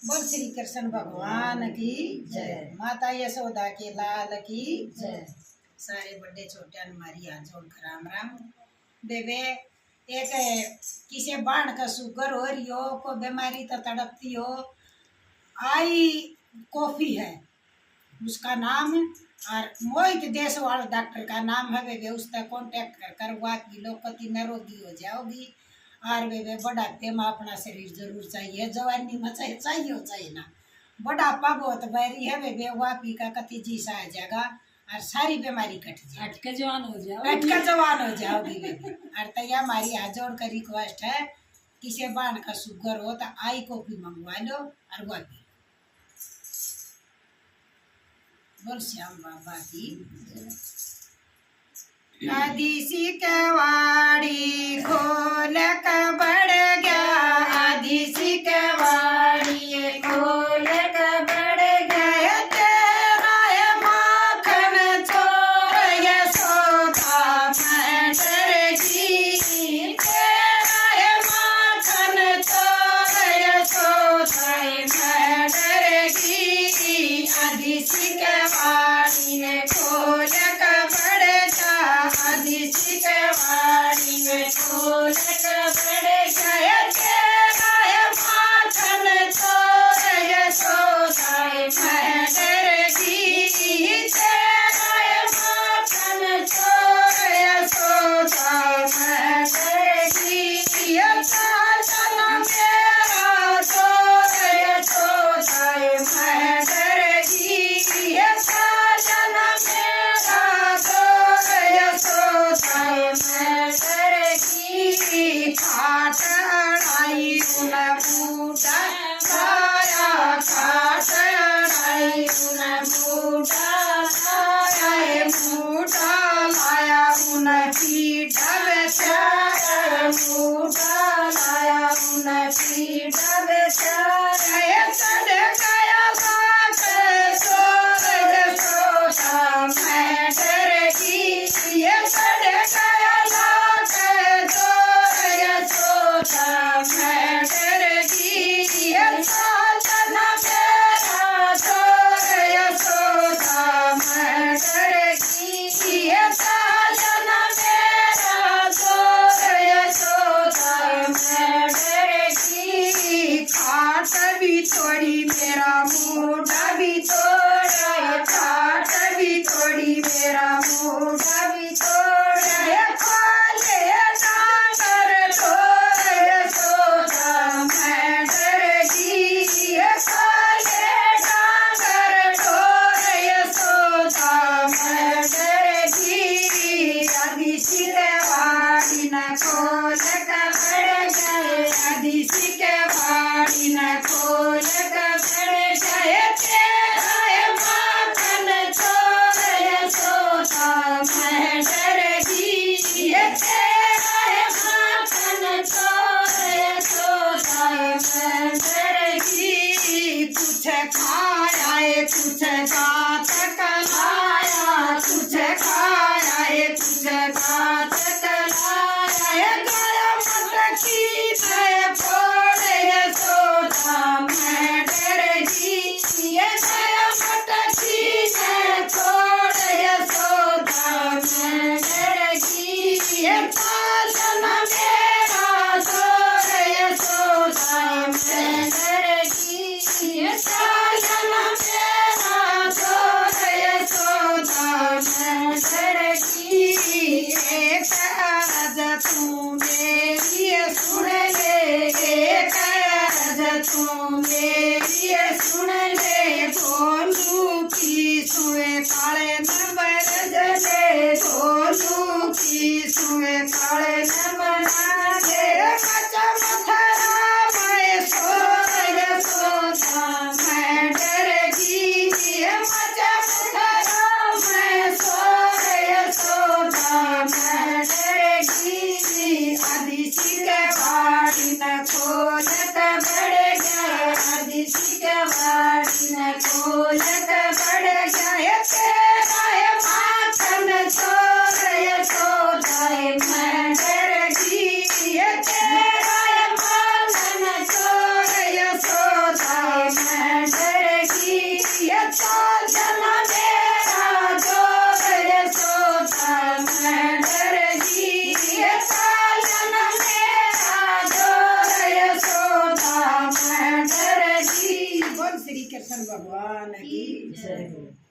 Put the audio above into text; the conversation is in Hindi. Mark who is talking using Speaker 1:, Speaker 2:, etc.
Speaker 1: बोल श्री कृष्ण भगवान की जय। माता यशोदा के लाल की जय। सारे बड़े छोटे हमारी हाथ जोड़ कर राम राम। बेबे एक किसे बाण का शुगर हो रही हो, को बीमारी तो तड़पती हो, आई कॉफी है उसका नाम, और मोहित देश वाले डॉक्टर का नाम है। बेबे उसका कांटेक्ट करवा की लोकती निरोगी हो जाओगी। और वे बुढ़ापे में अपना शरीर जरूर चाहिए, जवानी में चाहिए हो चाहिए ना। बुढ़ापा बहुत बैरी है वे वापी का कति जी सा आ जाएगा और सारी बीमारी कट जाए,
Speaker 2: अटके जवान हो जाओ,
Speaker 1: अटके जवान हो जाओगी बेबी। और तैयार हमारी हाथ जोड़ कर रिक्वेस्ट है, किसी बाण का शुगर हो तो आई कॉफी मंगवा लो और वह पी। बोल श्याम बाबा की। आदि सी कवाड़ी खोल का बढ़ गया, आदि सी कवाड़ी खोल का बढ़ गया। तेरा है माखन चोर यशोदा मैटर की, तेरा है माखन चोर यशोदा मैटर की। आदि सी कवाड़ी खोल का बढ़ गया, आदि सी कवाड़ी में खोल कर बढ़ गया। तेरा है माखन चोर यशोदा मैटर की, तेरा है माखन चोर यशोदा मैटर की। साजना मेरा चोर यशोदा मैटर की, साजना मेरा चोर यशोदा मैटर की। खाट अड़ाई उन बूढ़ा लाया, खाट अड़ाई उन बूढ़ा लाया, बूढ़ा लाया उन पीठ बेचारा, बूढ़ा लाया उन पीठ बेचारा। चढ़ गया लाख चोर यशोदा मैटर की, चढ़ गया लाख चोर यशोदा मैटर की। साजना मेरा चोर यशोदा मैटर की, साजना मेरा चोर यशोदा मैटर की। खाट भी थोड़ी मेरा मुंडा भी तोड़ा, खाट भी थोड़ी मेरा मुंडा भी तोड़ा। खाले डांगर चोर यशोदा मैटर की, खाले डांगर चोर यशोदा मैटर की। आदि सी कवाड़ी न खोल कर बढ़ गए, आदि सी कवाड़ी न खोल कर बढ़ गए। तेरा है माखन चोर यशोदा मैटर की, तेरा है माखन चोर यशोदा मैटर की। कुछ खाया है कुछ गात कलाया, कुछ खाया है कुछ गात कलाया। गया मटकी से फोड़ यशोदा मैटर की, गया मटकी से फोड़ यशोदा मैटर की। साजना मेरा चोर यशोदा मैटर की, साजना मेरा चोर यशोदा मैटर की। एक अर्ज तू मेरी सुन ले, एक अर्ज तू मेरी सुन ले। ढोलू की सुए काले न बरजले, ढोलू की सुए काले न बरजले। मचा मथरा मैं सोर यशोदा मैटर की, मचा मथरा मैं सोर यशोदा मैटर की। आदि सी कवाड़ी न खोल कर बढ़ गया, आदि सी कवाड़ी न कृष्ण भगवान की जय हो।